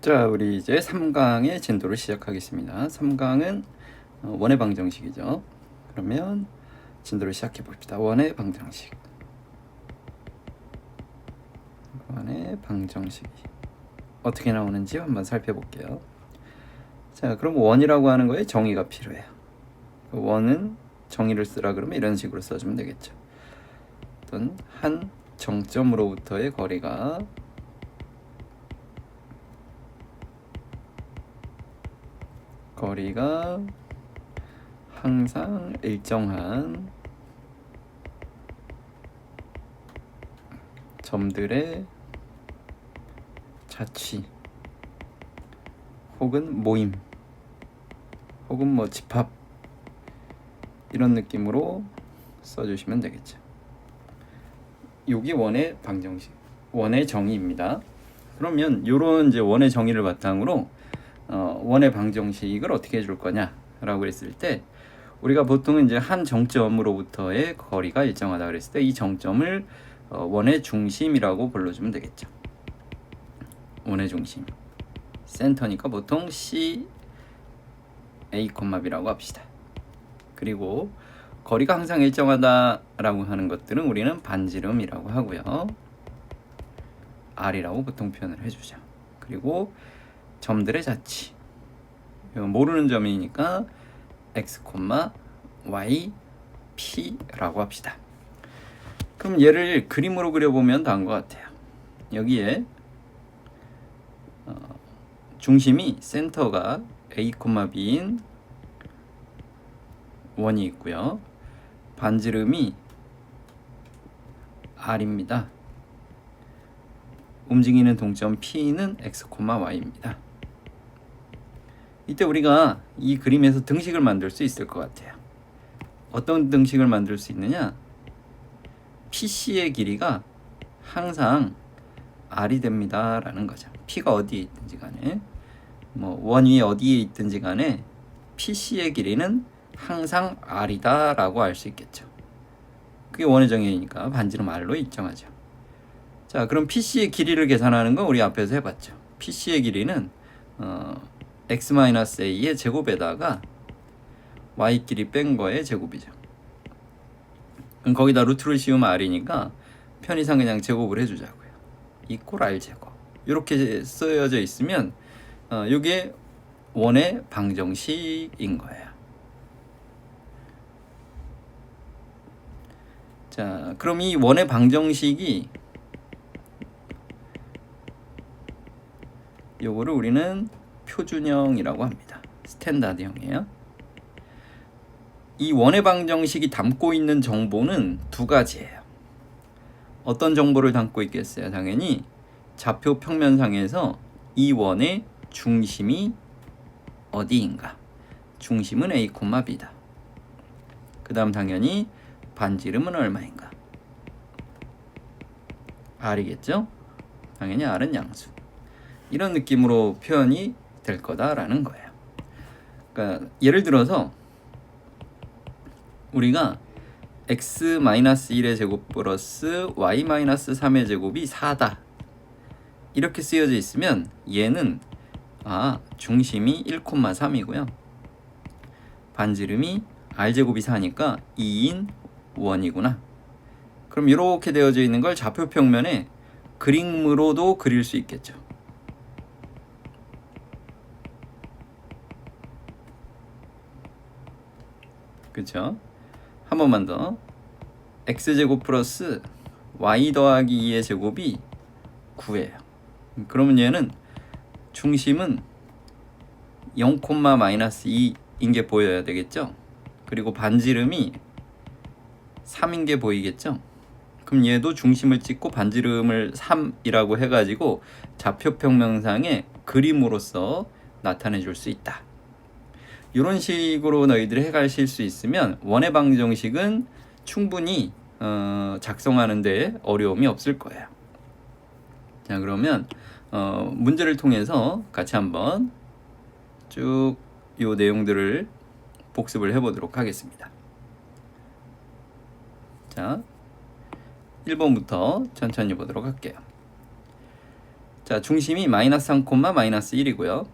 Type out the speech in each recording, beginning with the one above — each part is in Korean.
자, 우리 이제 3강의 진도를 시작하겠습니다. 3강은 원의 방정식이죠. 그러면 진도를 시작해 봅시다. 원의 방정식. 원의 방정식이 어떻게 나오는지 한번 살펴볼게요. 자, 그럼 원이라고 하는 거에 정의가 필요해요. 원은 정의를 쓰라 그러면 이런 식으로 써주면 되겠죠. 어떤 한 정점으로부터의 거리가 항상 일정한 점들의 자취 혹은 모임 혹은 뭐 집합 이런 느낌으로 써주시면 되겠죠. 여기 원의 방정식, 원의 정의입니다. 그러면 이런 이제 원의 정의를 바탕으로 원의 방정식을 어떻게 해줄 거냐라고 했을 때 우리가 보통은 이제 한 정점으로부터의 거리가 일정하다 그랬을 때 이 정점을 원의 중심이라고 불러주면 되겠죠. 원의 중심 센터니까 보통 C A, B라고 합시다. 그리고 거리가 항상 일정하다라고 하는 것들은 우리는 반지름이라고 하고요. R이라고 보통 표현을 해주죠. 그리고 점들의 자치 모르는 점이니까 X, Y, P라고 합시다. 그럼 얘를 그림으로 그려보면 다음 것 같아요. 여기에 중심이 센터가 A, B인 원이 있고요. 반지름이 R입니다. 움직이는 동점 P는 X, Y입니다. 이때 우리가 이 그림에서 등식을 만들 수 있을 것 같아요. 어떤 등식을 만들 수 있느냐? PC의 길이가 항상 R이 됩니다 라는 거죠. P가 어디에 있든지 간에 원이 어디에 있든지 간에 PC의 길이는 항상 R이다 라고 알 수 있겠죠. 그게 원의 정의니까 반지름 R로 일정하죠. 자, 그럼 PC의 길이를 계산하는 건 우리 앞에서 해봤죠. PC의 길이는 X-A의 제곱에다가 Y 길이 뺀 거의 제곱이죠. 그럼 거기다 루트를 씌우면 R이니까 편의상 그냥 제곱을 해주자고요. 이꼴 R 제곱 이렇게 쓰여져 있으면 이게 원의 방정식인 거예요. 자, 그럼 이 원의 방정식이 요거를 우리는 표준형이라고 합니다. 스탠다드형이에요. 이 원의 방정식이 담고 있는 정보는 두 가지예요. 어떤 정보를 담고 있겠어요? 당연히 좌표 평면상에서 이 원의 중심이 어디인가? 중심은 A, B다. 그 다음 당연히 반지름은 얼마인가? R이겠죠? 당연히 R은 양수. 이런 느낌으로 표현이 될 거다라는 거예요. 그러니까 예를 들어서 우리가 X-1의 제곱 플러스 Y-3의 제곱이 4다. 이렇게 쓰여져 있으면 얘는 중심이 1,3이고요. 반지름이 R제곱이 4니까 2인 원이구나. 그럼 이렇게 되어져 있는 걸 좌표 평면에 그림으로도 그릴 수 있겠죠. 그렇죠? 한 번만 더. X제곱 플러스 Y 더하기 2의 제곱이 9예요. 그러면 얘는 중심은 0,-2인 게 보여야 되겠죠? 그리고 반지름이 3인 게 보이겠죠? 그럼 얘도 중심을 찍고 반지름을 3이라고 해가지고 좌표 평면상에 그림으로써 나타내 줄 수 있다. 이런 식으로 너희들이 해가실 수 있으면 원의 방정식은 충분히 작성하는데 어려움이 없을 거예요. 자, 그러면 문제를 통해서 같이 한번 쭉 이 내용들을 복습을 해보도록 하겠습니다. 자, 1번부터 천천히 보도록 할게요. 자, 중심이 마이너스 3, 마이너스 1이고요.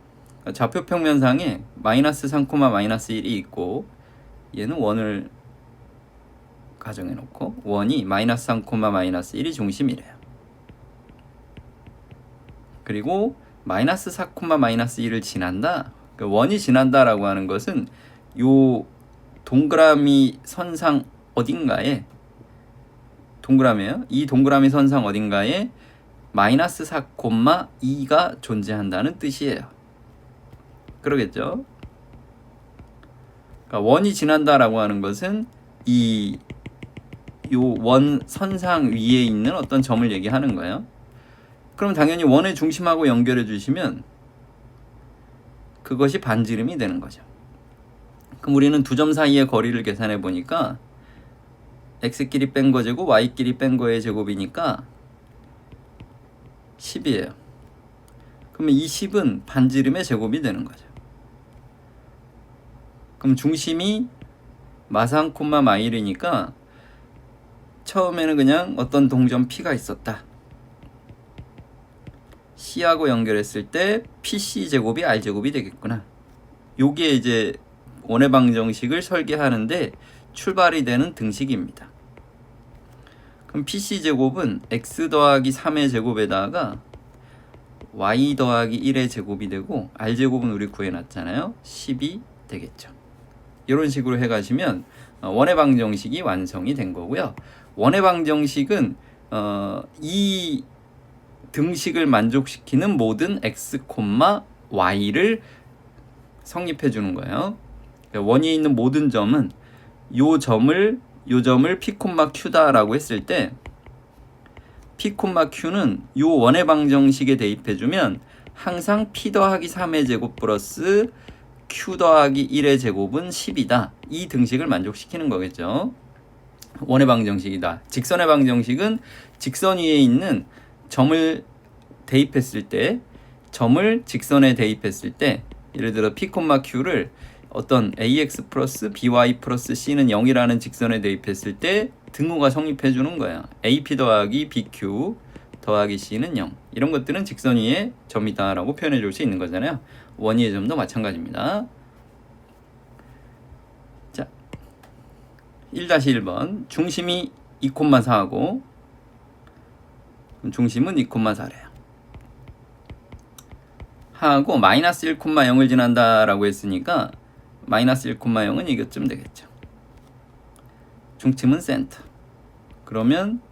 좌표 평면상에 마이너스 3, 마이너스 1이 있고 얘는 원을 가정해 놓고 원이 마이너스 3, 마이너스 1이 중심이래요. 그리고 마이너스 4, 마이너스 1을 지난다. 원이 지난다라고 하는 것은 요 동그라미 선상 어딘가에 동그라미예요. 이 동그라미 선상 어딘가에 마이너스 4, 2가 존재한다는 뜻이에요. 그러겠죠? 그러니까 원이 지난다라고 하는 것은 이 요 원 선상 위에 있는 어떤 점을 얘기하는 거예요. 그럼 당연히 원의 중심하고 연결해 주시면 그것이 반지름이 되는 거죠. 그럼 우리는 두 점 사이의 거리를 계산해 보니까 x끼리 뺀 거 제곱, y끼리 뺀 거의 제곱이니까 10이에요. 그러면 이 10은 반지름의 제곱이 되는 거죠. 그럼 중심이 마상, 마일이니까 처음에는 그냥 어떤 동점 P가 있었다. C하고 연결했을 때 PC 제곱이 R 제곱이 되겠구나. 요게 이제 원의 방정식을 설계하는데 출발이 되는 등식입니다. 그럼 PC 제곱은 x 더하기 3의 제곱에다가 y 더하기 1의 제곱이 되고 R 제곱은 우리 구해놨잖아요. 10이 되겠죠. 이런 식으로 해가시면 원의 방정식이 완성이 된 거고요. 원의 방정식은 이 등식을 만족시키는 모든 x, y를 성립해 주는 거예요. 원이 있는 모든 점은 요 점을 p, q다라고 했을 때 p, q는 요 원의 방정식에 대입해 주면 항상 p 더하기 3의 제곱 플러스 q 더하기 1의 제곱은 10이다. 이 등식을 만족시키는 거겠죠. 원의 방정식이다. 직선의 방정식은 직선 위에 있는 점을 대입했을 때, 점을 직선에 대입했을 때, 예를 들어 p, q를 어떤 ax 플러스 by 플러스 c는 0이라는 직선에 대입했을 때 등호가 성립해 주는 거야. ap 더하기 bq 더하기 c는 0. 이런 것들은 직선 위에 점이다 라고 표현해 줄 수 있는 거잖아요. 원위의 점도 마찬가지입니다. 자, 1-1번 중심이 2,4하고 중심은 2,4래요. 하고 마이너스 1,0을 지난다라고 했으니까 마이너스 1,0은 이것쯤 되겠죠. 중심은 센터. 그러면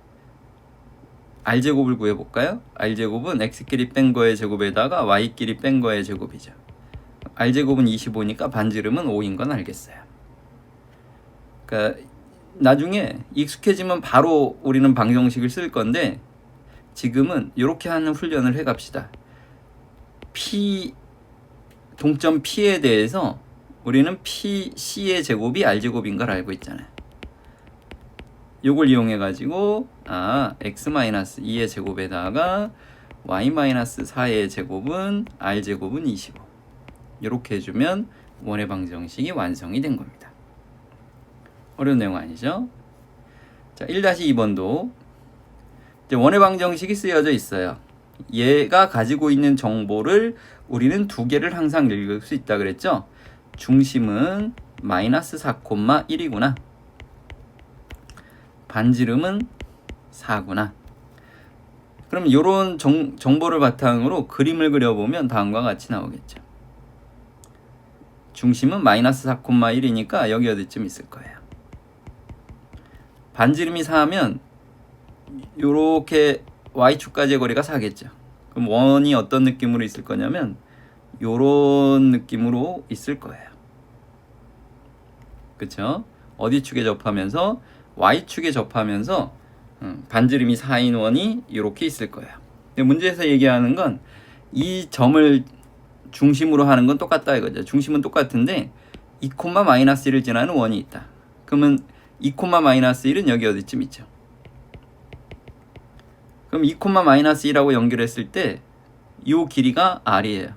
R제곱을 구해볼까요? R제곱은 X끼리 뺀 거의 제곱에다가 Y끼리 뺀 거의 제곱이죠. R제곱은 25니까 반지름은 5인 건 알겠어요. 그러니까 나중에 익숙해지면 바로 우리는 방정식을 쓸 건데 지금은 이렇게 하는 훈련을 해갑시다. P, 동점 P에 대해서 우리는 PC의 제곱이 R제곱인 걸 알고 있잖아요. 요걸 이용해 가지고 x-2의 제곱에다가 y-4의 제곱은 r제곱은 25 이렇게 해주면 원의 방정식이 완성이 된 겁니다. 어려운 내용 아니죠? 자, 1-2번도 이제 원의 방정식이 쓰여져 있어요. 얘가 가지고 있는 정보를 우리는 두 개를 항상 읽을 수 있다 그랬죠? 중심은 마이너스 4,1이구나. 반지름은 4구나. 그럼 이런 정보를 바탕으로 그림을 그려보면 다음과 같이 나오겠죠. 중심은 마이너스 4,1이니까 여기 어디쯤 있을 거예요. 반지름이 4면 요렇게 y축까지의 거리가 4겠죠. 그럼 원이 어떤 느낌으로 있을 거냐면 요런 느낌으로 있을 거예요. 그쵸? 어디 축에 접하면서 y축에 접하면서 반지름이 4인 원이 이렇게 있을 거예요. 근데 문제에서 얘기하는 건 이 점을 중심으로 하는 건 똑같다 이거죠. 중심은 똑같은데 2,-1을 지나는 원이 있다. 그러면 2,-1은 여기 어디쯤 있죠. 그럼 2,-1하고 연결했을 때 이 길이가 r이에요.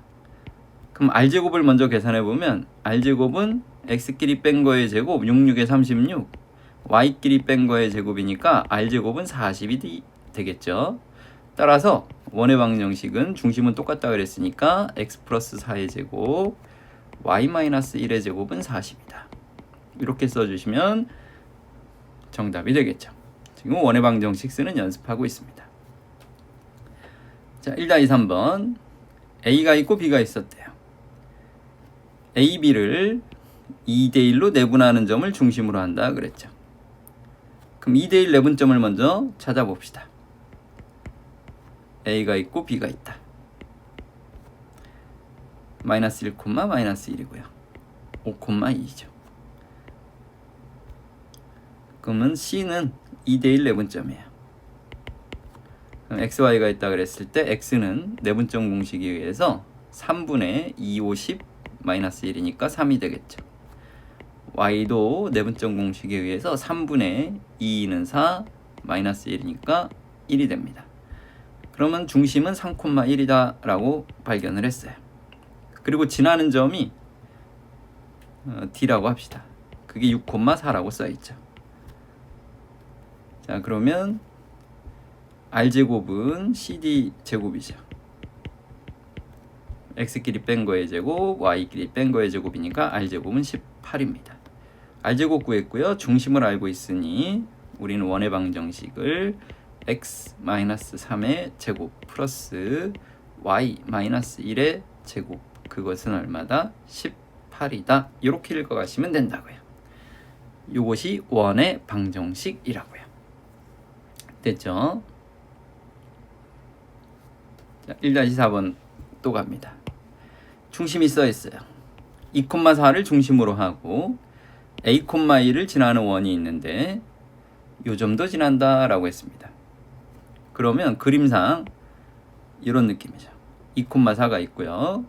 그럼 r제곱을 먼저 계산해 보면 r제곱은 x끼리 뺀 거의 제곱 66에 36 y끼리 뺀 거의 제곱이니까 r제곱은 40이 되겠죠. 따라서 원의 방정식은 중심은 똑같다 그랬으니까 x 플러스 4의 제곱 y 마이너스 1의 제곱은 40이다. 이렇게 써주시면 정답이 되겠죠. 지금 원의 방정식 쓰는 연습하고 있습니다. 자, 1-3번 A가 있고 B가 있었대요. A, B를 2대1로 내분하는 점을 중심으로 한다 그랬죠. 그럼 2대1 내분점을 먼저 찾아봅시다. A가 있고 B가 있다. 마이너스 1, 마이너스 1이고요. 5,2죠. 그러면 C는 2대1 내분점이에요. 그럼 XY가 있다 그랬을 때 X는 내분점 공식에 의해서 3분의 2, 50 마이너스 1이니까 3이 되겠죠. Y도 내분점 공식에 의해서 3분의 2는 4 마이너스 1이니까 1이 됩니다. 그러면 중심은 3,1이다 라고 발견을 했어요. 그리고 지나는 점이 D라고 합시다. 그게 6,4라고 써있죠. 자, 그러면 R제곱은 CD제곱이죠. X끼리 뺀 거의 제곱, Y끼리 뺀 거의 제곱이니까 R제곱은 18입니다. R제곱 구했고요. 중심을 알고 있으니 우리는 원의 방정식을 x-3의 제곱 플러스 y-1의 제곱, 그것은 얼마다? 18이다. 이렇게 읽어가시면 된다고요. 이것이 원의 방정식이라고요. 됐죠? 자, 1-4번 또 갑니다. 중심이 써있어요. 2,4를 중심으로 하고 a,2를 지나는 원이 있는데 요 점도 지난다 라고 했습니다. 그러면 그림상 이런 느낌이죠. 2,4가 있고요.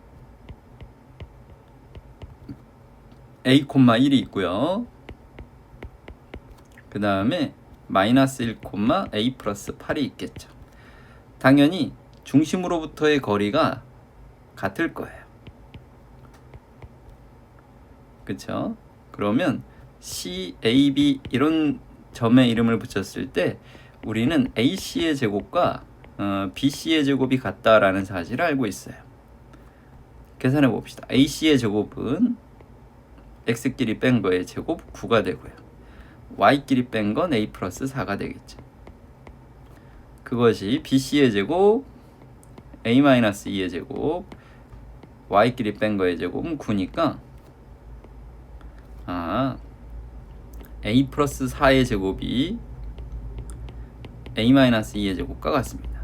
a,1이 있고요. 그 다음에 마이너스 1, a 플러스 8이 있겠죠. 당연히 중심으로부터의 거리가 같을 거예요. 그쵸? 그러면 C, A, B 이런 점의 이름을 붙였을 때 우리는 AC의 제곱과 BC의 제곱이 같다라는 사실을 알고 있어요. 계산해 봅시다. AC의 제곱은 X끼리 뺀 거의 제곱 9가 되고요. Y끼리 뺀 건 A 플러스 4가 되겠죠. 그것이 BC의 제곱, A-2의 제곱, Y끼리 뺀 거의 제곱은 9니까 A 플러스 4의 제곱이 A-2의 제곱과 같습니다.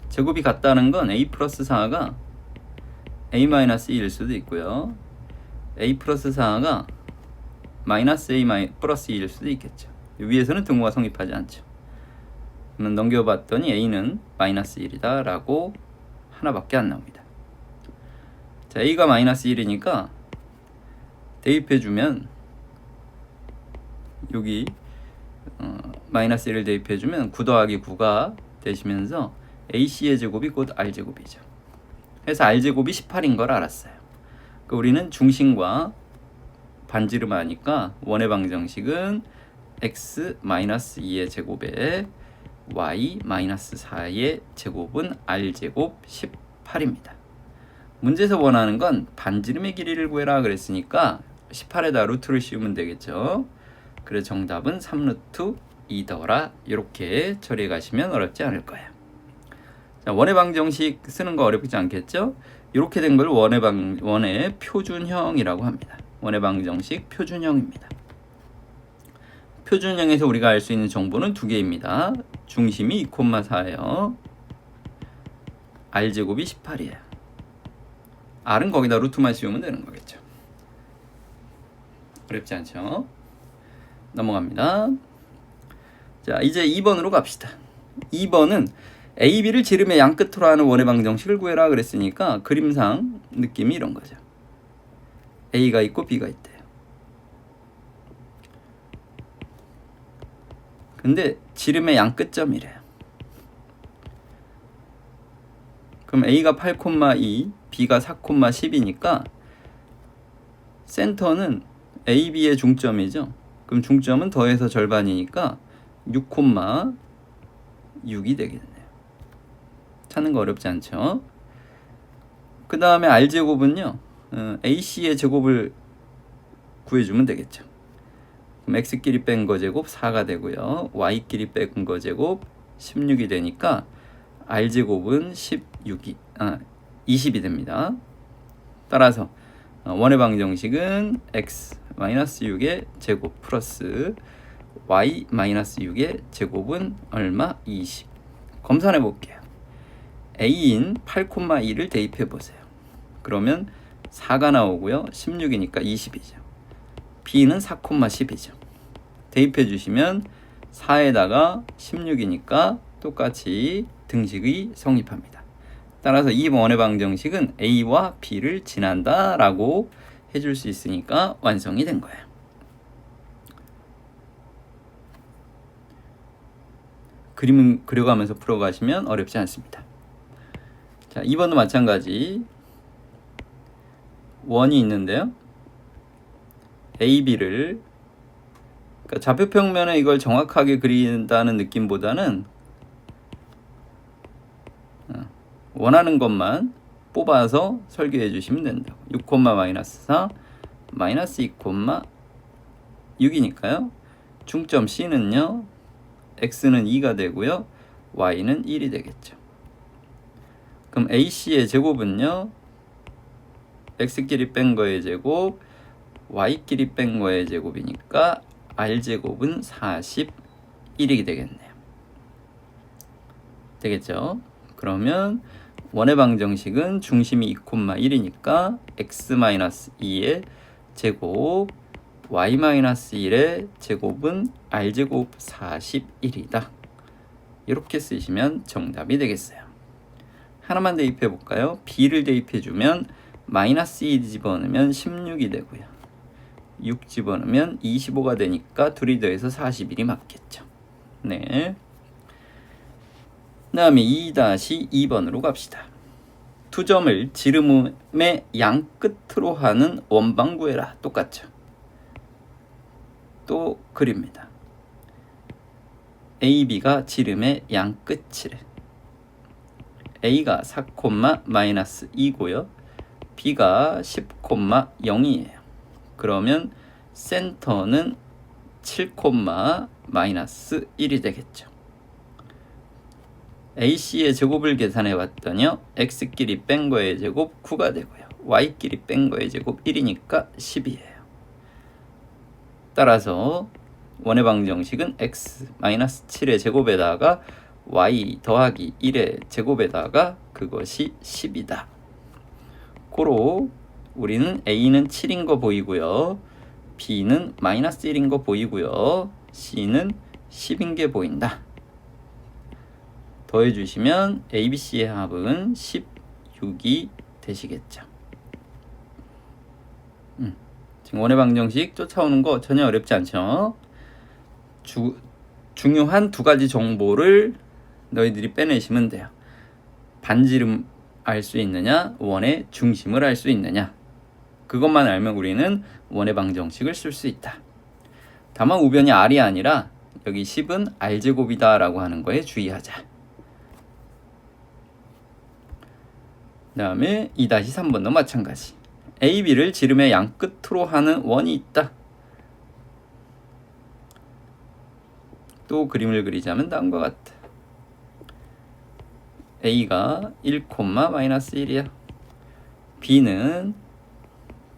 제곱이 같다는 건 A 플러스 4가 A-2일 수도 있고요. A 플러스 4가 마이너스 A 플러스 2일 수도 있겠죠. 위에서는 등호가 성립하지 않죠. 그러면 넘겨봤더니 A는 마이너스 1이다 라고 하나밖에 안 나옵니다. 자, A가 마이너스 1이니까 대입해주면 여기 마이너스 1을 대입해주면 9 더하기 9가 되시면서 AC의 제곱이 곧 R제곱이죠. 그래서 R제곱이 18인 걸 알았어요. 그러니까 우리는 중심과 반지름 하니까 원의 방정식은 x-2의 제곱에 y-4의 제곱은 R제곱 18입니다. 문제에서 원하는 건 반지름의 길이를 구해라 그랬으니까 18에다 루트를 씌우면 되겠죠. 그래서 정답은 3루트 2더라. 이렇게 처리해 가시면 어렵지 않을 거예요. 자, 원의 방정식 쓰는 거 어렵지 않겠죠? 이렇게 된 걸 원의 표준형이라고 합니다. 원의 방정식 표준형입니다. 표준형에서 우리가 알 수 있는 정보는 두 개입니다. 중심이 2,4예요. R제곱이 18이에요. R은 거기다 루트만 씌우면 되는 거겠죠. 어렵지 않죠? 넘어갑니다. 자, 이제 2번으로 갑시다. 2번은 A, B를 지름의 양끝으로 하는 원의 방정식을 구해라 그랬으니까 그림상 느낌이 이런 거죠. A가 있고 B가 있대요. 근데 지름의 양끝점이래요. 그럼 A가 8,2, B가 4,10이니까 센터는 A, B의 중점이죠. 그럼 중점은 더해서 절반이니까 6,6이 되겠네요. 찾는 거 어렵지 않죠? 그 다음에 R제곱은요, AC의 제곱을 구해주면 되겠죠. 그럼 X끼리 뺀 거 제곱 4가 되고요. Y끼리 뺀 거 제곱 16이 되니까 R제곱은 20이 됩니다. 따라서 원의 방정식은 X-6의 제곱 플러스 Y-6의 제곱은 얼마? 20. 검산해 볼게요. A인 8,2를 대입해 보세요. 그러면 4가 나오고요. 16이니까 20이죠. B는 4,10이죠. 대입해 주시면 4에다가 16이니까 똑같이 등식이 성립합니다. 따라서 2번의 방정식은 A와 B를 지난다 라고 해줄 수 있으니까 완성이 된 거예요. 그림을 그려가면서 풀어가시면 어렵지 않습니다. 자, 2번도 마찬가지 원이 있는데요. A, B를 그러니까 좌표평면에 이걸 정확하게 그린다는 느낌보다는 원하는 것만 뽑아서 설계해 주시면 된다고. 6,-4 마이너스 2,6이니까요. 중점 C는요. X는 2가 되고요. Y는 1이 되겠죠. 그럼 AC의 제곱은요. X끼리 뺀 거의 제곱 Y끼리 뺀 거의 제곱이니까 R제곱은 41이 되겠네요. 되겠죠? 그러면 원의 방정식은 중심이 2,1이니까 X-2의 제곱 Y-1의 제곱은 R제곱 41이다. 이렇게 쓰시면 정답이 되겠어요. 하나만 대입해 볼까요? B를 대입해 주면 마이너스 2 집어넣으면 16이 되고요. 6 집어넣으면 25가 되니까 둘이 더해서 41이 맞겠죠. 네. 그 다음에 2-2번으로 갑시다. 투점을 지름의 양 끝으로 하는 원방 구해라. 똑같죠. 또 그립니다. A, B가 지름의 양 끝이래. A가 4,-2고요. B가 10,0이에요. 그러면 센터는 7,-1이 되겠죠. AC의 제곱을 계산해 봤더니요. X끼리 뺀 거의 제곱 9가 되고요. Y끼리 뺀 거의 제곱 1이니까 10이에요. 따라서 원의 방정식은 X-7의 제곱에다가 Y 더하기 1의 제곱에다가 그것이 10이다. 고로 우리는 A는 7인 거 보이고요. B는 마이너스 1인 거 보이고요. C는 10인 게 보인다. 더해주시면 ABC의 합은 16이 되시겠죠. 지금 원의 방정식 쫓아오는 거 전혀 어렵지 않죠. 중요한 두 가지 정보를 너희들이 빼내시면 돼요. 반지름 알 수 있느냐, 원의 중심을 알 수 있느냐. 그것만 알면 우리는 원의 방정식을 쓸 수 있다. 다만 우변이 R이 아니라 여기 10은 R제곱이다 라고 하는 거에 주의하자. 그 다음에 2-3번도 마찬가지. A, B를 지름의 양 끝으로 하는 원이 있다. 또 그림을 그리자면 다음과 같다. A가 1,-1이야. B는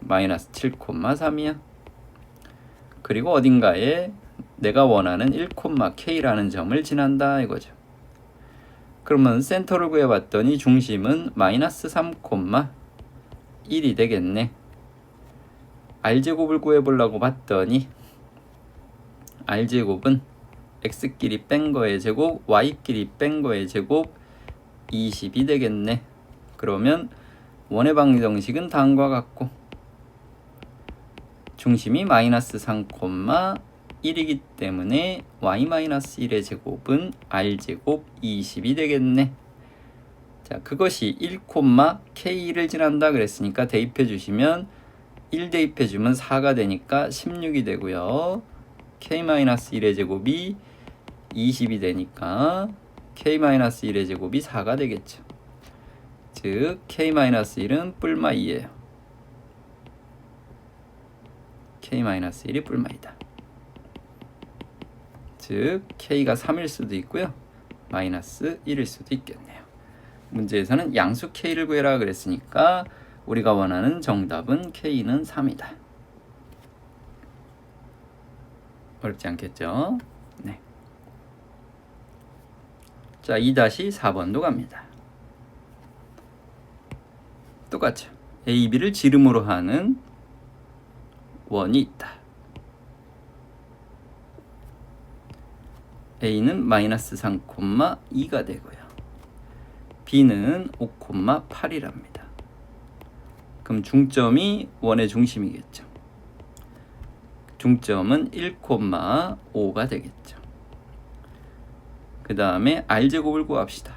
마이너스 7,3이야. 그리고 어딘가에 내가 원하는 1,K라는 점을 지난다 이거죠. 그러면 센터를 구해봤더니 중심은 마이너스 3,1이 되겠네. R제곱을 구해보려고 봤더니 R제곱은 X끼리 뺀 거의 제곱, Y끼리 뺀 거의 제곱 20이 되겠네. 그러면 원의 방정식은 다음과 같고 중심이 마이너스 3,1이기 때문에 Y-1의 제곱은 R제곱 20이 되겠네. 자, 그것이 1,K를 지난다 그랬으니까 대입해 주시면 1 대입해 주면 4가 되니까 16이 되고요. K-1의 제곱이 20이 되니까 k-1의 제곱이 4가 되겠죠. 즉 k-1은 뿔마 2예요. k-1이 뿔마이다. 즉 k가 3일 수도 있고요. 마이너스 1일 수도 있겠네요. 문제에서는 양수 k를 구해라 그랬으니까 우리가 원하는 정답은 k는 3이다. 어렵지 않겠죠? 네. 자, 2-4번도 갑니다. 똑같죠. A, B를 지름으로 하는 원이 있다. A는 마이너스 3,2가 되고요. B는 5,8이랍니다. 그럼 중점이 원의 중심이겠죠. 중점은 1,5가 되겠죠. 그 다음에 R제곱을 구합시다.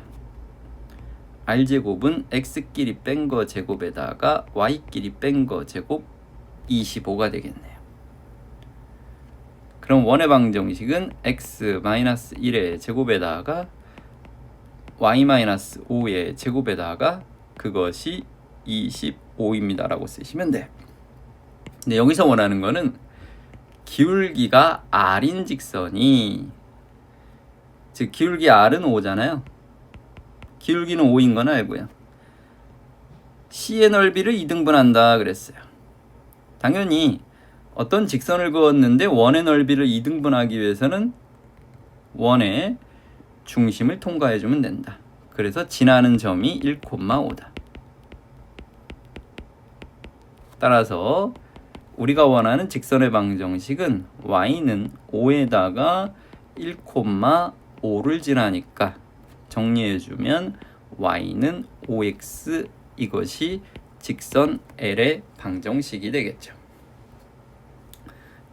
R제곱은 X끼리 뺀 거 제곱에다가 Y끼리 뺀 거 제곱 25가 되겠네요. 그럼 원의 방정식은 X-1의 제곱에다가 Y-5의 제곱에다가 그것이 25입니다 라고 쓰시면 돼요. 근데 여기서 원하는 거는 기울기가 R인 직선이, 즉 기울기 R은 5잖아요. 기울기는 5인 건 알고요. C의 넓이를 2등분한다 그랬어요. 당연히 어떤 직선을 그었는데 원의 넓이를 2등분하기 위해서는 원의 중심을 통과해주면 된다. 그래서 지나는 점이 1,5다. 따라서 우리가 원하는 직선의 방정식은 y는 5에다가 1,5를 지나니까 정리해주면 y는 5x, 이것이 직선 L의 방정식이 되겠죠.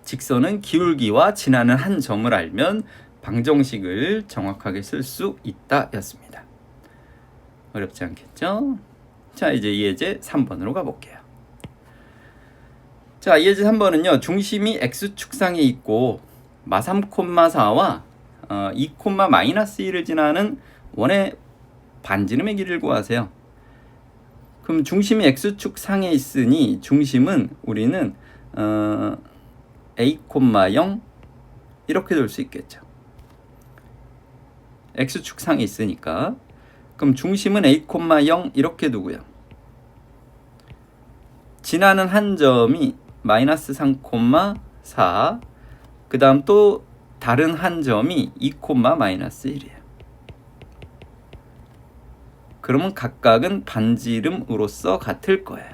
직선은 기울기와 지나는 한 점을 알면 방정식을 정확하게 쓸 수 있다 였습니다. 어렵지 않겠죠? 자, 이제 예제 3번으로 가볼게요. 자, 예제 3번은요. 중심이 x축상에 있고 마 3,4와 2,-1을 지나는 원의 반지름의 길이를 구하세요. 그럼 중심이 x축상에 있으니 중심은 우리는 a,0 이렇게 둘 수 있겠죠. x축상에 있으니까. 그럼 중심은 a,0 이렇게 두고요. 지나는 한 점이 마이너스 3,4, 그 다음 또 다른 한 점이 2,-1이에요. 그러면 각각은 반지름으로서 같을 거예요.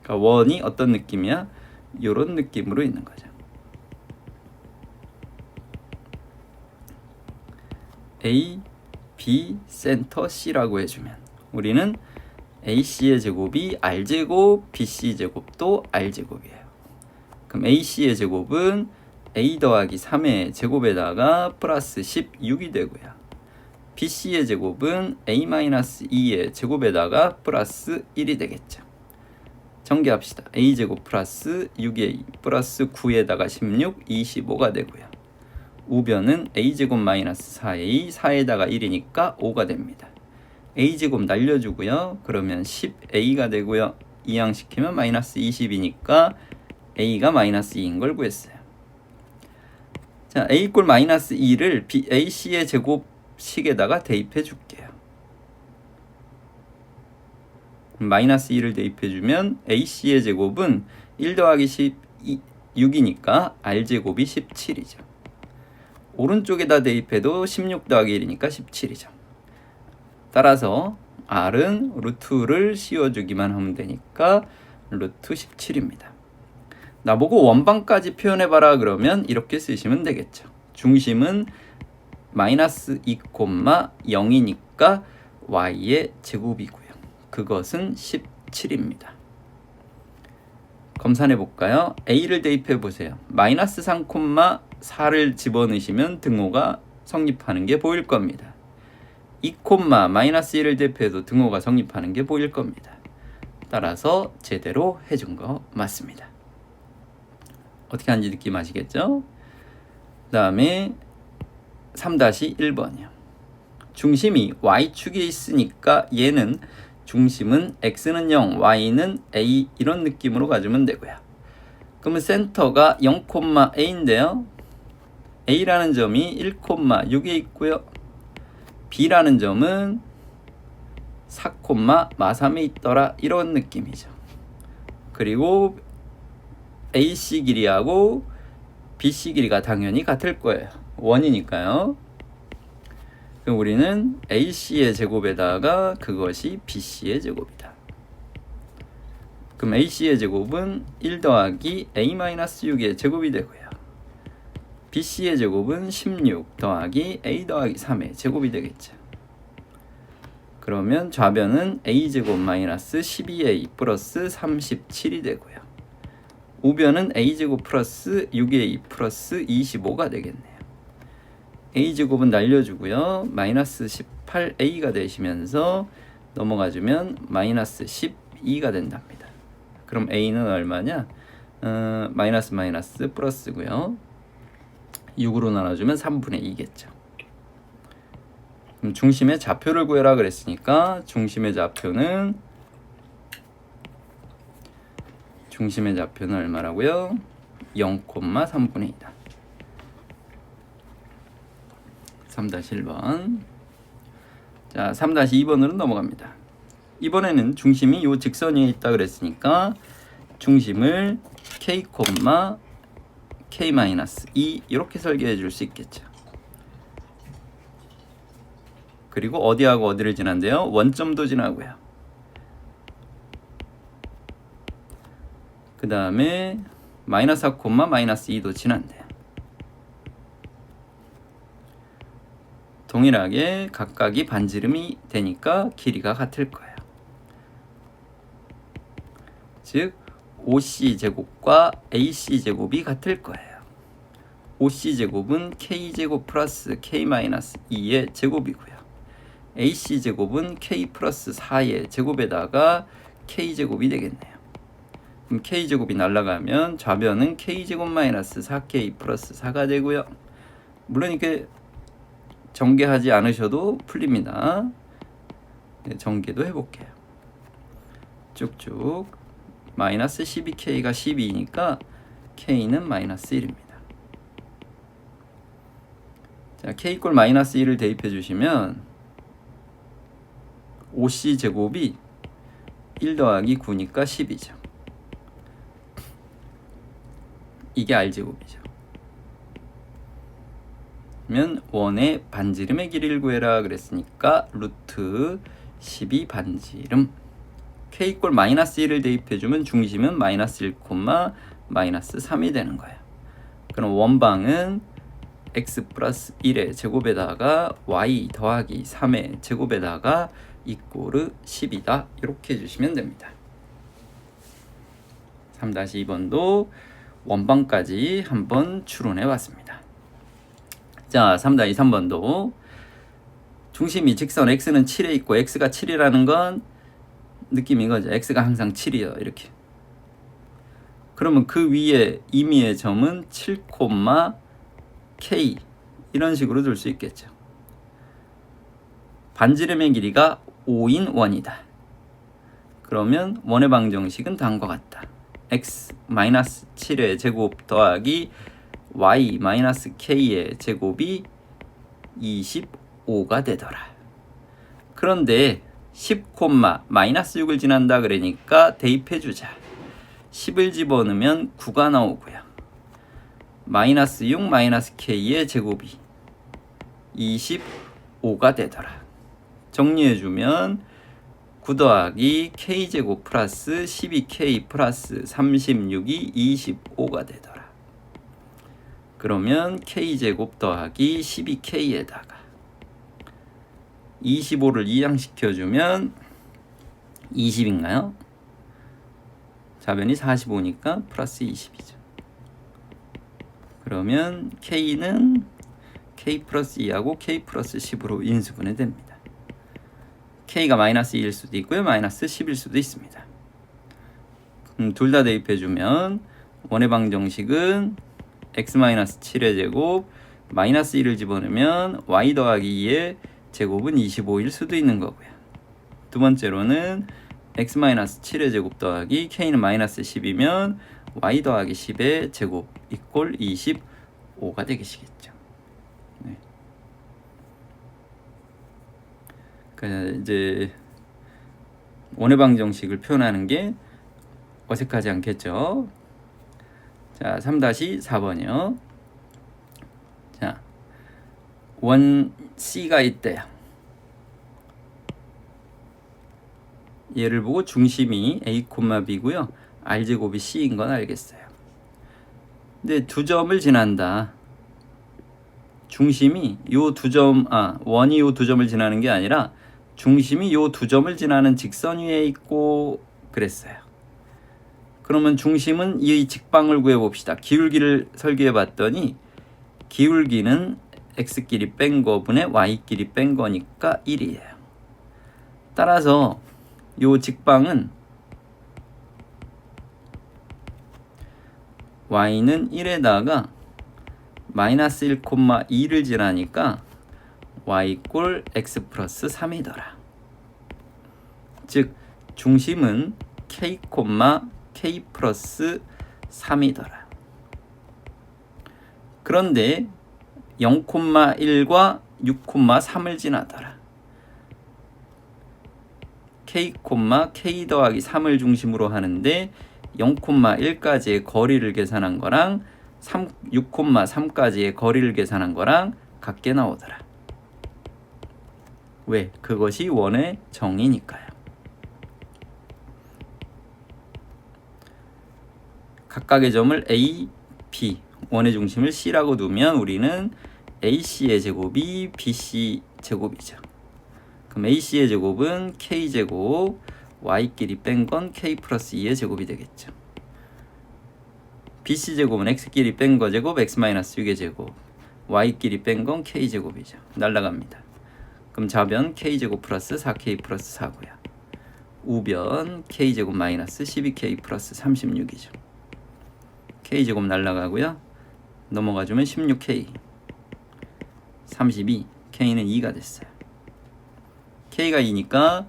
그러니까 원이 어떤 느낌이야? 이런 느낌으로 있는 거죠. A, B, 센터 C라고 해주면 우리는 AC의 제곱이 R제곱, BC 제곱도 R제곱이에요. 그럼 AC의 제곱은 A 더하기 3의 제곱에다가 플러스 16이 되고요. BC의 제곱은 A-2의 제곱에다가 플러스 1이 되겠죠. 전개합시다. A제곱 플러스 6A 플러스 9에다가 16, 25가 되고요. 우변은 A제곱 마이너스 4A, 4에다가 1이니까 5가 됩니다. A제곱 날려주고요. 그러면 10A가 되고요. 이항시키면 마이너스 20이니까 A가 마이너스 2인 걸 구했어요. 자, A 이꼴 마이너스 2를 AC의 제곱식에다가 대입해 줄게요. 마이너스 2를 대입해주면 AC의 제곱은 1 더하기 16이니까 R제곱이 17이죠. 오른쪽에다 대입해도 16 더하기 1이니까 17이죠. 따라서 R은 루트를 씌워주기만 하면 되니까 루트 17입니다. 나보고 원방까지 표현해봐라 그러면 이렇게 쓰시면 되겠죠. 중심은 마이너스 2,0이니까 Y의 제곱이고요. 그것은 17입니다. 검산해 볼까요? A를 대입해 보세요. 마이너스 3,4를 집어넣으시면 등호가 성립하는 게 보일 겁니다. 2, 마이너스 1을 대입해도 등호가 성립하는 게 보일 겁니다. 따라서 제대로 해준 거 맞습니다. 어떻게 하는지 느낌 아시겠죠? 그 다음에 3-1번이요. 중심이 y축에 있으니까 얘는 중심은 x는 0, y는 a 이런 느낌으로 가지면 되고요. 그러면 센터가 0,a인데요. a라는 점이 1,6에 있고요. b라는 점은 4,3에 있더라 이런 느낌이죠. 그리고 AC 길이하고 BC 길이가 당연히 같을 거예요. 원이니까요. 그럼 우리는 AC의 제곱에다가 그것이 BC의 제곱이다. 그럼 AC의 제곱은 1 더하기 A-6의 제곱이 되고요. BC의 제곱은 16 더하기 A 더하기 3의 제곱이 되겠죠. 그러면 좌변은 A제곱 마이너스 12A 플러스 37이 되고요. 우변은 A제곱 플러스 6A 플러스 25가 되겠네요. A제곱은 날려주고요. 마이너스 18A가 되시면서 넘어가주면 마이너스 12가 된답니다. 그럼 A는 얼마냐? 마이너스 마이너스 플러스고요. 6으로 나눠주면 3분의 2겠죠. 그럼 중심의 좌표를 구해라 그랬으니까 중심의 좌표는 얼마라고요? 0,3분의 2다. 3-1번. 자, 3-2번으로 넘어갑니다. 이번에는 중심이 요 직선 위에 있다 그랬으니까 중심을 k, k-2 이렇게 설계해 줄 수 있겠죠. 그리고 어디하고 어디를 지난대요? 원점도 지나고요. 그 다음에 마이너스 4, 마이너스 2도 지난대요. 동일하게 각각이 반지름이 되니까 길이가 같을 거예요. 즉 OC제곱과 AC제곱이 같을 거예요. OC제곱은 K제곱 플러스 K-2의 제곱이고요. AC제곱은 K 플러스 4의 제곱에다가 K제곱이 되겠네요. 그럼 K제곱이 날아가면 좌변은 K제곱 마이너스 4K 플러스 4가 되고요. 물론 이게 전개하지 않으셔도 풀립니다. 네, 전개도 해볼게요. 쭉쭉 마이너스 12K가 12니까 K는 마이너스 1입니다. 자, K 이꼴 마이너스 1을 대입해 주시면 OC 제곱이 1 더하기 9니까 10이죠. 이게 R제곱이죠. 그러면 원의 반지름의 길이를 구해라 그랬으니까 루트 12 반지름. K 이꼴 마이너스 1을 대입해주면 중심은 마이너스 1, 마이너스 3이 되는 거예요. 그럼 원방은 x 플러스 1의 제곱에다가 y 더하기 3의 제곱에다가 이꼬르 10이다. 이렇게 해주시면 됩니다. 3-2번도 원방까지 한번 추론해 봤습니다. 자, 3-3번도 중심이 직선 x는 7에 있고 x가 7이라는 건 느낌 이거죠. x가 항상 7이요. 이렇게. 그러면 그 위에 임의의 점은 7, k 이런 식으로 둘 수 있겠죠. 반지름의 길이가 5인 원이다. 그러면 원의 방정식은 다음과 같다. x 마이너스 7의 제곱 더하기 y 마이너스 k의 제곱이 25가 되더라. 그런데 10, 마이너스 6을 지난다 그러니까 대입해주자. 10을 집어넣으면 9가 나오고요. 마이너스 6 마이너스 k의 제곱이 25가 되더라. 정리해주면 9 더하기 k제곱 플러스 12k 플러스 36이 25가 되더라. 그러면 k제곱 더하기 12k에다가 25를 이항시켜주면 20인가요? 좌변이 45니까 플러스 20이죠. 그러면 k는 k 플러스 2하고 k 플러스 10으로 인수분해 됩니다. k가 마이너스 2일 수도 있고요. 마이너스 10일 수도 있습니다. 둘 다 대입해주면 원의 방정식은 x 마이너스 7의 제곱 마이너스 1을 집어넣으면 y 더하기 2의 제곱은 25일 수도 있는 거고요. 두 번째로는 x 마이너스 7의 제곱 더하기 k는 마이너스 10이면 y 더하기 10의 제곱 이꼴 25가 되시겠죠. 네. 그러니까 이제 원의 방정식을 표현하는 게 어색하지 않겠죠. 자, 3-4번이요. 자, 원 C가 있대요. 얘를 보고 중심이 A, B고요. R제곱이 C인 건 알겠어요. 근데 두 점을 지난다. 중심이 요 두 점, 원이 요 두 점을 지나는 게 아니라 중심이 요 두 점을 지나는 직선 위에 있고 그랬어요. 그러면 중심은 이 직방을 구해봅시다. 기울기를 설계해 봤더니 기울기는 x끼리 뺀 거분의 y끼리 뺀 거니까 1이에요. 따라서 요 직방은 y는 1에다가 마이너스 1,2를 지나니까 y 꼴 x 플러스 3이더라. 즉 중심은 k, k 플러스 3이더라. 그런데 0,1과 6,3을 지나더라. k, k 더하기 3을 중심으로 하는데 0,1까지의 거리를 계산한 거랑 6,3까지의 거리를 계산한 거랑 같게 나오더라. 왜? 그것이 원의 정의니까요. 각각의 점을 A, B, 원의 중심을 C라고 두면 우리는 AC의 제곱이 BC 제곱이죠. 그럼 AC의 제곱은 K제곱, Y끼리 뺀 건 K 플러스 2의 제곱이 되겠죠. BC 제곱은 X끼리 뺀 거 제곱, X 마이너스 6의 제곱, Y끼리 뺀 건 K제곱이죠. 날라갑니다. 그럼 좌변 K제곱 플러스 4K 플러스 4고요. 우변 K제곱 마이너스 12K 플러스 36이죠. K제곱 날라가고요. 넘어가주면 16K 32 K는 2가 됐어요. K가 2니까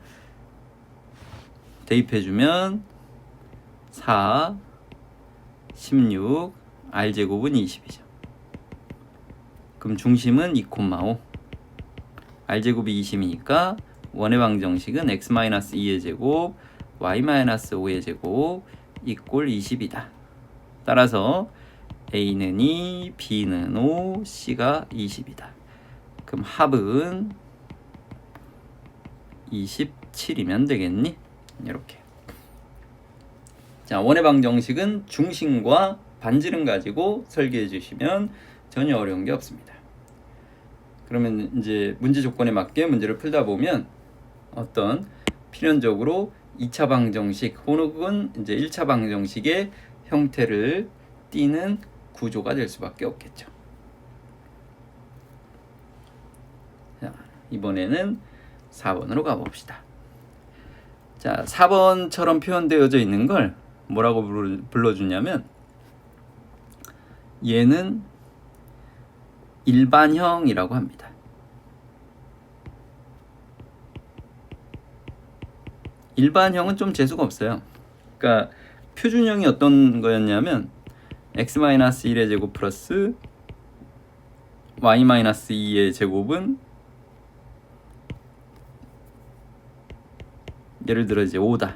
대입해주면 4 16 R제곱은 20이죠. 그럼 중심은 2,5 R제곱이 20이니까 원의 방정식은 x-2의 제곱 y-5의 제곱 이꼴 20이다. 따라서 A는 2, B는 5, C가 20이다. 그럼 합은 27이면 되겠니? 이렇게. 자, 원의 방정식은 중심과 반지름 가지고 설계해 주시면 전혀 어려운 게 없습니다. 그러면 이제 문제 조건에 맞게 문제를 풀다 보면 어떤 필연적으로 2차 방정식 혹은 이제 1차 방정식의 형태를 띠는 구조가 될 수밖에 없겠죠. 자, 이번에는 4번으로 가봅시다. 자, 4번처럼 표현되어져 있는 걸 뭐라고 불러주냐면 얘는 일반형이라고 합니다. 일반형은 좀 재수가 없어요. 그러니까 표준형이 어떤 거였냐면 x-1의 제곱 플러스 y-2의 제곱은 예를 들어 이제 5다.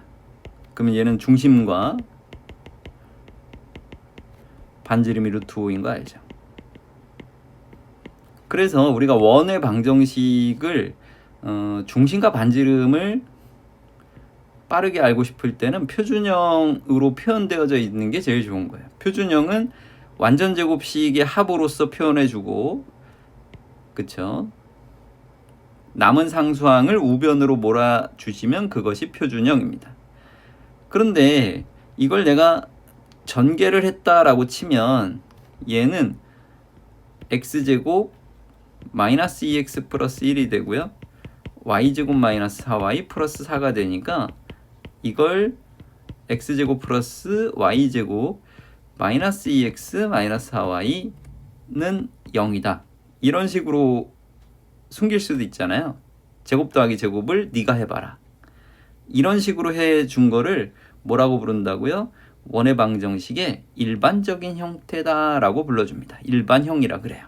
그러면 얘는 중심과 반지름이 루트 5인 거 알죠? 그래서 우리가 원의 방정식을 중심과 반지름을 빠르게 알고 싶을 때는 표준형으로 표현되어져 있는 게 제일 좋은 거예요. 표준형은 완전 제곱식의 합으로서 표현해주고, 그쵸? 남은 상수항을 우변으로 몰아주시면 그것이 표준형입니다. 그런데 이걸 내가 전개를 했다라고 치면 얘는 x제곱 마이너스 2x 플러스 1이 되고요. y제곱 마이너스 4y 플러스 4가 되니까 이걸 x제곱 플러스 y제곱 마이너스 2x 마이너스 4y는 0이다 이런 식으로 숨길 수도 있잖아요. 제곱 더하기 제곱을 네가 해봐라. 이런 식으로 해준 거를 뭐라고 부른다고요? 원의 방정식의 일반적인 형태다라고 불러줍니다. 일반형이라 그래요.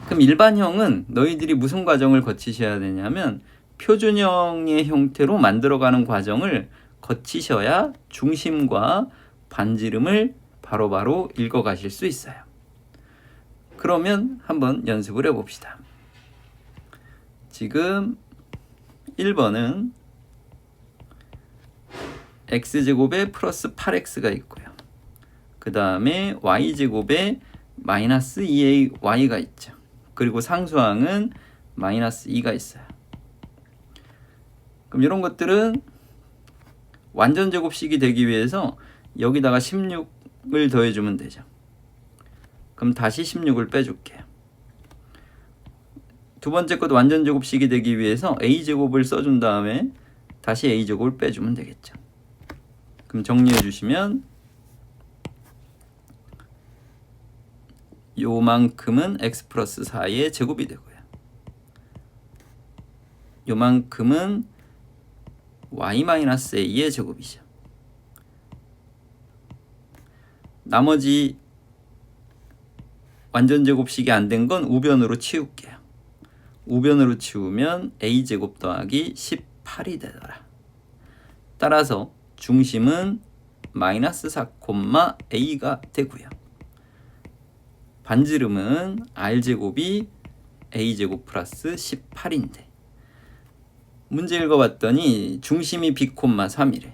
그럼 일반형은 너희들이 무슨 과정을 거치셔야 되냐면 표준형의 형태로 만들어가는 과정을 거치셔야 중심과 반지름을 바로바로 읽어가실 수 있어요. 그러면 한번 연습을 해봅시다. 지금 1번은 x제곱에 플러스 8x가 있고요. 그 다음에 y제곱에 마이너스 2ay가 있죠. 그리고 상수항은 마이너스 2가 있어요. 그럼 이런 것들은 완전 제곱식이 되기 위해서 여기다가 16을 더해주면 되죠. 그럼 다시 16을 빼줄게요. 두 번째 것도 완전 제곱식이 되기 위해서 a제곱을 써준 다음에 다시 a제곱을 빼주면 되겠죠. 그럼 정리해 주시면 요만큼은 x 플러스 4의 제곱이 되고요. 요만큼은 y 마이너스 a의 제곱이죠. 나머지 완전 제곱식이 안 된 건 우변으로 치울게요. 우변으로 치우면 a제곱 더하기 18이 되더라. 따라서 중심은 마이너스 4, a가 되고요. 반지름은 r제곱이 a제곱 플러스 18인데 문제 읽어봤더니 중심이 b, 3이래.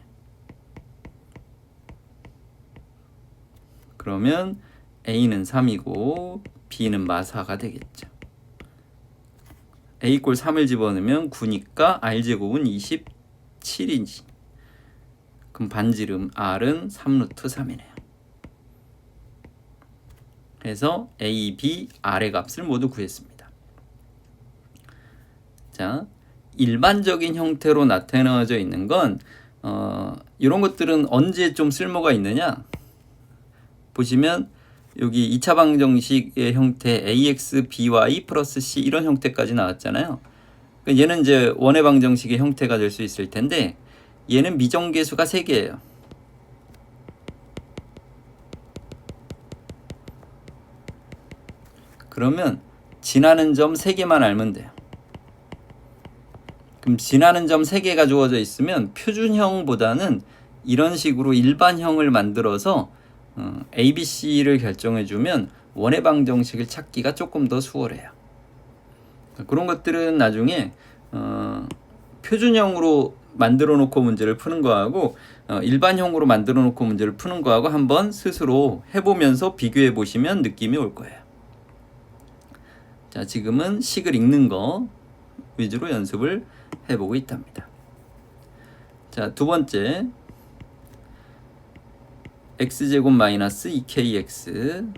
그러면 a는 3이고 b는 마4가 되겠죠. a 꼴 3을 집어넣으면 9니까 r제곱은 27이지. 그럼 반지름 r은 3루트 3이네요. 그래서 a, b, r의 값을 모두 구했습니다. 자, 일반적인 형태로 나타내져 있는 건 이런 것들은 언제 좀 쓸모가 있느냐? 보시면 여기 2차 방정식의 형태 ax, by 플러스 c 이런 형태까지 나왔잖아요. 얘는 이제 원의 방정식의 형태가 될 수 있을 텐데 얘는 미정계수가 3개예요. 그러면 지나는 점 3개만 알면 돼요. 그럼 지나는 점 3개가 주어져 있으면 표준형보다는 이런 식으로 일반형을 만들어서 ABC를 결정해주면 원의 방정식을 찾기가 조금 더 수월해요. 그런 것들은 나중에 표준형으로 만들어 놓고 문제를 푸는 거하고 일반형으로 만들어 놓고 문제를 푸는 거하고 한번 스스로 해보면서 비교해 보시면 느낌이 올 거예요. 자, 지금은 식을 읽는 거 위주로 연습을 해보고 있답니다. 자, 두 번째 x제곱 마이너스 2kx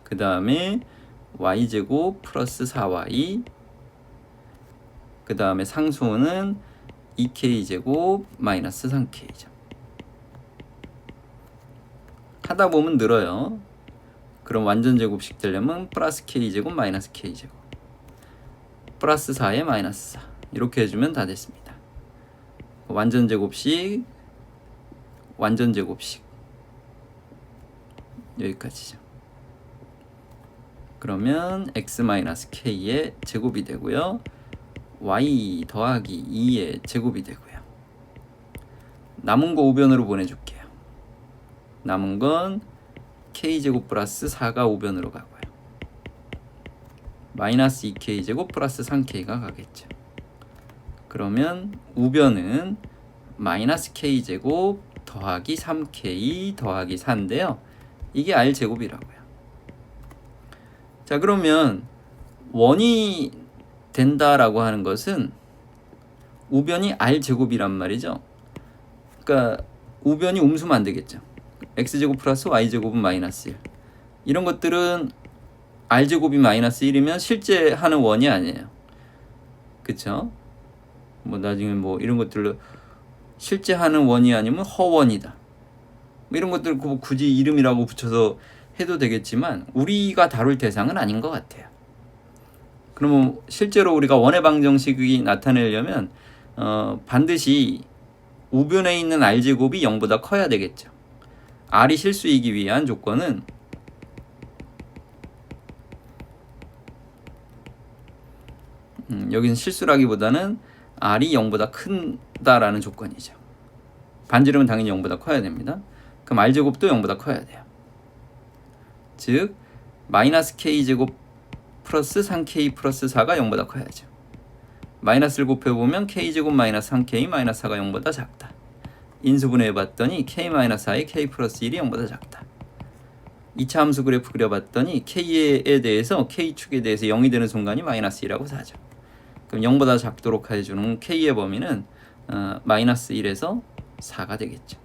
그 다음에 y제곱 플러스 4y 그 다음에 상수는 2k제곱 마이너스 3k죠. 하다 보면 늘어요. 그럼 완전 제곱식 되려면 플러스 k제곱 마이너스 k제곱 플러스 4에 마이너스 4 이렇게 해주면 다 됐습니다. 완전 제곱식 완전 제곱식 여기까지죠. 그러면 x-k의 제곱이 되고요. y 더하기 2의 제곱이 되고요. 남은 거 우변으로 보내줄게요. 남은 건 k제곱 플러스 4가 우변으로 가고요. 마이너스 2k제곱 플러스 3k가 가겠죠. 그러면 우변은 마이너스 k제곱 더하기 3k 더하기 4인데요. 이게 r제곱이라고요. 자, 그러면 원이 된다라고 하는 것은 우변이 r제곱이란 말이죠. 그러니까 우변이 음수면 안 되겠죠. x제곱 플러스 y제곱은 마이너스 1. 이런 것들은 r제곱이 마이너스 1이면 실제 하는 원이 아니에요. 그쵸? 뭐 나중에 뭐 이런 것들로 실제 하는 원이 아니면 허원이다. 뭐 이런 것들 굳이 이름이라고 붙여서 해도 되겠지만 우리가 다룰 대상은 아닌 것 같아요. 그러면 실제로 우리가 원의 방정식이 나타내려면 반드시 우변에 있는 r제곱이 0보다 커야 되겠죠. r이 실수이기 위한 조건은 여기는 실수라기보다는 r이 0보다 큰다라는 조건이죠. 반지름은 당연히 0보다 커야 됩니다. 그럼 r제곱도 0보다 커야 돼요. 즉 마이너스 k제곱 플러스 3k 플러스 4가 0보다 커야죠. 마이너스를 곱해보면 k제곱 마이너스 3k 마이너스 4가 0보다 작다. 인수분해해봤더니 k 마이너스 4에 k 플러스 1이 0보다 작다. 2차 함수 그래프 그려봤더니 k에 대해서 k축에 대해서 0이 되는 순간이 마이너스 1하고 4죠. 그럼 0보다 작도록 해주는 k의 범위는 마이너스 1에서 4가 되겠죠.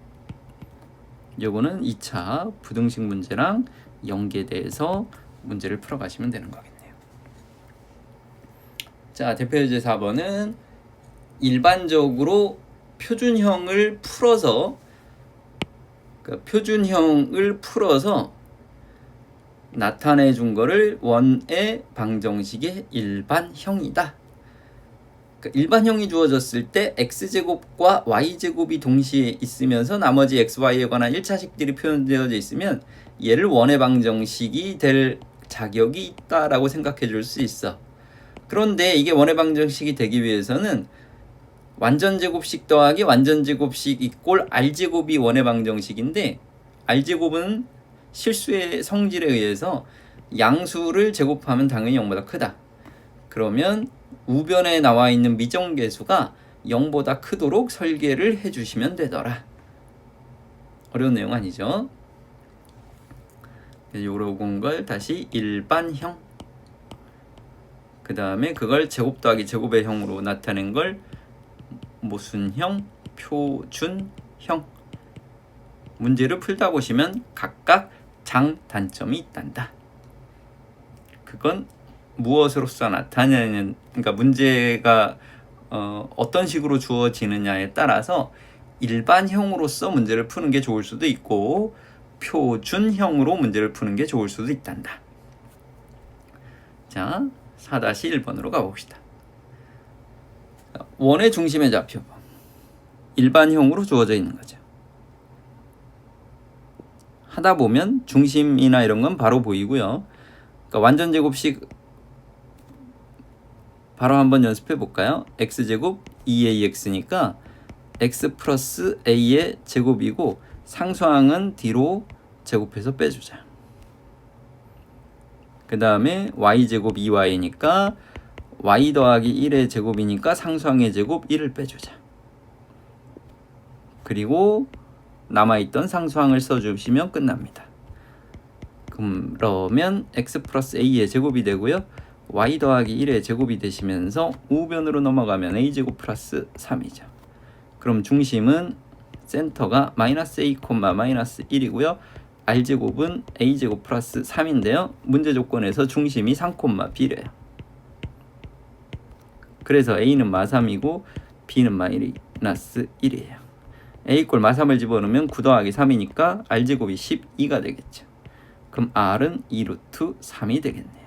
요거는 2차 부등식 문제랑 연계돼서 문제를 풀어가시면 되는 거겠네요. 자, 대표예제 4번은 일반적으로 표준형을 풀어서 나타내 준 거를 원의 방정식의 일반형이다. 일반형이 주어졌을 때 x제곱과 y제곱이 동시에 있으면서 나머지 xy에 관한 1차식들이 표현되어져 있으면 얘를 원의 방정식이 될 자격이 있다라고 생각해 줄 수 있어. 그런데 이게 원의 방정식이 되기 위해서는 완전제곱식 더하기 완전제곱식 이꼴 r제곱이 원의 방정식인데 r제곱은 실수의 성질에 의해서 양수를 제곱하면 당연히 0보다 크다. 그러면 우변에 나와 있는 미정계수가 0보다 크도록 설계를 해주시면 되더라. 어려운 내용 아니죠? 요런 걸 다시 일반형, 그 다음에 그걸 제곱 더하기 제곱의 형으로 나타낸 걸 모순형, 표준형. 문제를 풀다 보시면 각각 장단점이 있단다. 그건 무엇으로서 나타내는, 그러니까 문제가 어떤 식으로 주어지느냐에 따라서 일반형으로서 문제를 푸는 게 좋을 수도 있고 표준형으로 문제를 푸는 게 좋을 수도 있단다. 자, 4-1번으로 가봅시다. 원의 중심의 좌표 일반형으로 주어져 있는 거죠. 하다 보면 중심이나 이런 건 바로 보이고요. 그러니까 완전제곱식 바로 한번 연습해 볼까요? x제곱 2ax니까 x 플러스 a의 제곱이고 상수항은 뒤로 제곱해서 빼주자. 그 다음에 y제곱 2y니까 y 더하기 1의 제곱이니까 상수항의 제곱 1을 빼주자. 그리고 남아있던 상수항을 써주시면 끝납니다. 그러면 x 플러스 a의 제곱이 되고요. y 더하기 1의 제곱이 되시면서 우변으로 넘어가면 a제곱 플러스 3이죠. 그럼 중심은 센터가 마이너스 a, 마이너스 1이고요. r제곱은 a제곱 플러스 3인데요. 문제 조건에서 중심이 3, b래요. 그래서 a는 마3이고 b는 마이너스 1이에요. a 꼴 마3을 집어넣으면 9 더하기 3이니까 r제곱이 12가 되겠죠. 그럼 r은 2루트 3이 되겠네요.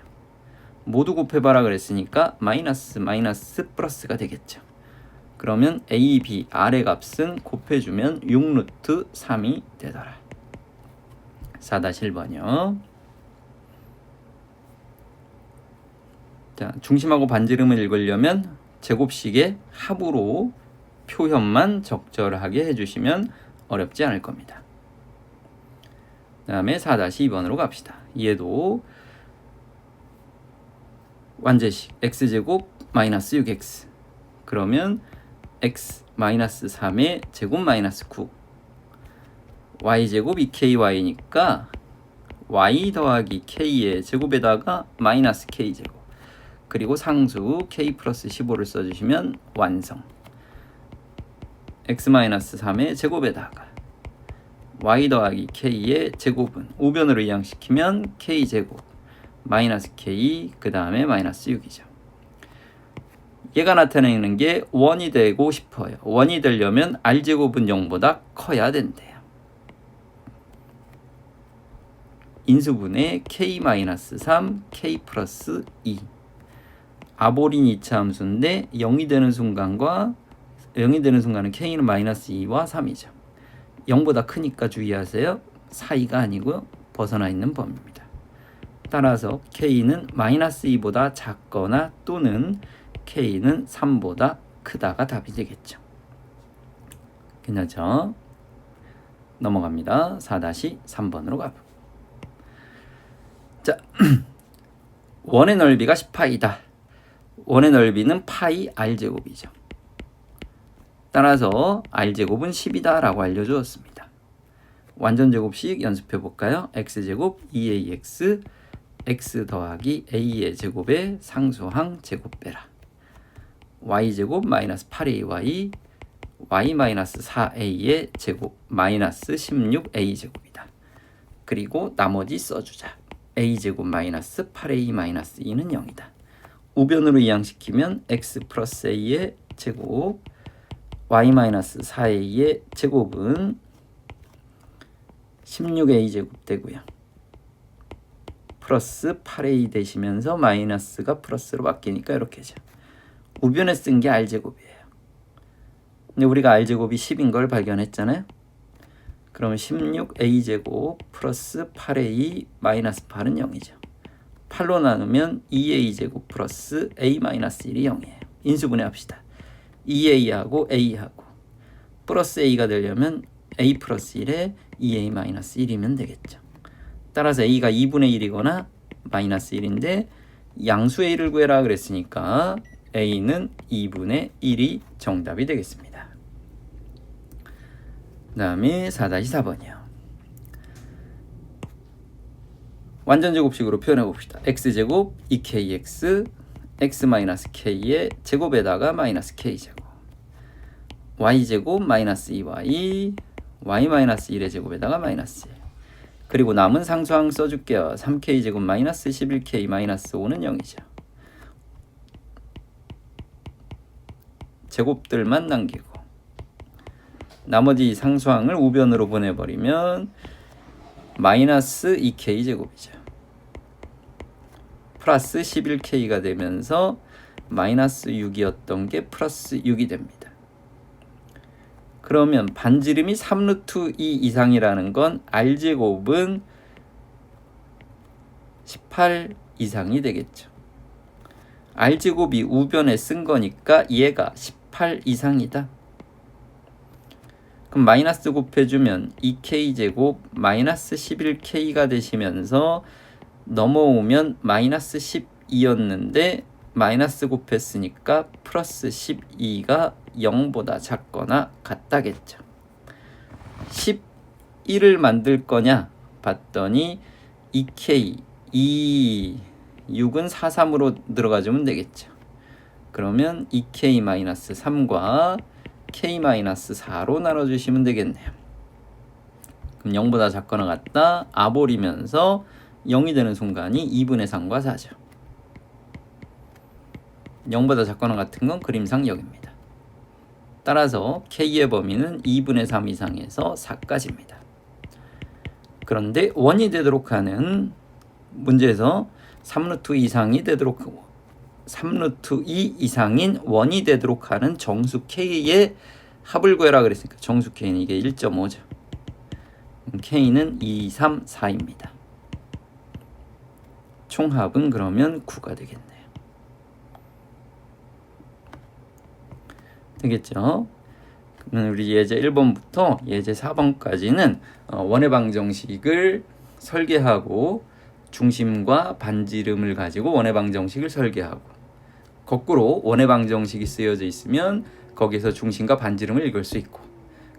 모두 곱해봐라 그랬으니까 마이너스 플러스가 되겠죠. 그러면 a, b, r의 값은 곱해주면 6루트 3이 되더라. 4-1번이요. 자, 중심하고 반지름을 읽으려면 제곱식의 합으로 표현만 적절하게 해주시면 어렵지 않을 겁니다. 그 다음에 4-2번으로 갑시다. 얘도 완제식 x제곱 마이너스 6x 그러면 x 마이너스 3의 제곱 마이너스 9 y제곱 2ky니까 y 더하기 k의 제곱에다가 마이너스 k제곱 그리고 상수 k 플러스 15를 써주시면 완성. x 마이너스 3의 제곱에다가 y 더하기 k의 제곱은 우변으로 이항시키면 k제곱 마이너스 k 그 다음에 마이너스 6이죠. 얘가 나타내는 게 원이 되고 싶어요. 원이 되려면 r제곱은 0보다 커야 된대요. 인수분해 k-3 k 플러스 2 아보린 2차 함수인데 0이 되는 순간은 k는 마이너스 2와 3이죠. 0보다 크니까 주의하세요. 사이가 아니고요. 벗어나 있는 범위입니다. 따라서 k는 마이너스 2보다 작거나 또는 k는 3보다 크다가 답이 되겠죠. 괜찮죠? 넘어갑니다. 4-3번으로 가보. 자, 원의 넓이가 10파이다. 원의 넓이는 파이 r제곱이죠. 따라서 r제곱은 10이다 라고 알려주었습니다. 완전제곱식 연습해 볼까요? x제곱 2ax x 더하기 a의 제곱의 상수항 제곱 빼라. y제곱 마이너스 8ay y 마이너스 4a의 제곱 마이너스 16a 제곱이다. 그리고 나머지 써주자. a제곱 마이너스 8a 마이너스 2는 0이다. 우변으로 이항시키면 x 플러스 a의 제곱 y 마이너스 4a의 제곱은 16a 제곱 되고요. 플러스 8a 되시면서 마이너스가 플러스로 바뀌니까 이렇게죠. 우변에 쓴 게 r제곱이에요. 근데 우리가 r제곱이 10인 걸 발견했잖아요. 그러면 16a 제곱 플러스 8a 마이너스 8은 0이죠. 8로 나누면 2a 제곱 플러스 a 마이너스 1이 0이에요. 인수분해합시다. 2a하고 a하고 플러스 a가 되려면 a 플러스 1에 2a 마이너스 1이면 되겠죠. 따라서 a가 2분의 1이거나 마이너스 1인데 양수의 1을 구해라 그랬으니까 a는 2분의 1이 정답이 되겠습니다. 그 다음에 4-4번이요. 완전제곱식으로 표현해 봅시다. x제곱 2kx x-k의 제곱에다가 마이너스 k제곱 y제곱 마이너스 2y y-1의 제곱에다가 마이너스 1 그리고 남은 상수항 써줄게요. 3k제곱 마이너스 11k 마이너스 5는 0이죠. 제곱들만 남기고 나머지 상수항을 우변으로 보내버리면 마이너스 2k 제곱이죠. 플러스 11k가 되면서 마이너스 6이었던 게 플러스 6이 됩니다. 그러면 반지름이 3루트 2 이상이라는 건 r제곱은 18 이상이 되겠죠. r제곱이 우변에 쓴 거니까 얘가 18 이상이다. 그럼 마이너스 곱해주면 2k제곱 마이너스 11k가 되시면서 넘어오면 마이너스 12였는데 마이너스 곱했으니까 플러스 12가 0보다 작거나 같다겠죠. 11을 만들 거냐 봤더니 2k 6은 4, 3으로 들어가주면 되겠죠. 그러면 2k-3과 k-4로 나눠주시면 되겠네요. 그럼 0보다 작거나 같다. 아볼이면서 0이 되는 순간이 2분의 3과 4죠. 0보다 작거나 같은 건 그림상 0입니다. 따라서 k의 범위는 2분의 3 이상에서 4까지입니다. 그런데 원이 되도록 하는 문제에서 3루트 이상이 되도록 하고 3루트 2 이상인 원이 되도록 하는 정수 k의 합을 구해라 그랬으니까 정수 k는 이게 1.5죠. k는 2, 3, 4입니다. 총합은 그러면 9가 되겠네요. 되겠죠? 그러면 우리 예제 1번부터 예제 4번까지는 원의 방정식을 설계하고 중심과 반지름을 가지고 원의 방정식을 설계하고 거꾸로 원의 방정식이 쓰여져 있으면 거기서 중심과 반지름을 읽을 수 있고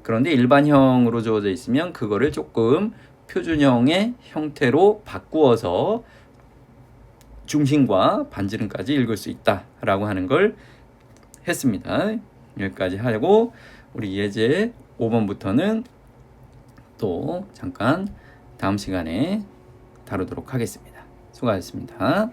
그런데 일반형으로 주어져 있으면 그거를 조금 표준형의 형태로 바꾸어서 중심과 반지름까지 읽을 수 있다라고 하는 걸 했습니다. 여기까지 하고 우리 예제 5번부터는 또 잠깐 다음 시간에 다루도록 하겠습니다. 수고하셨습니다.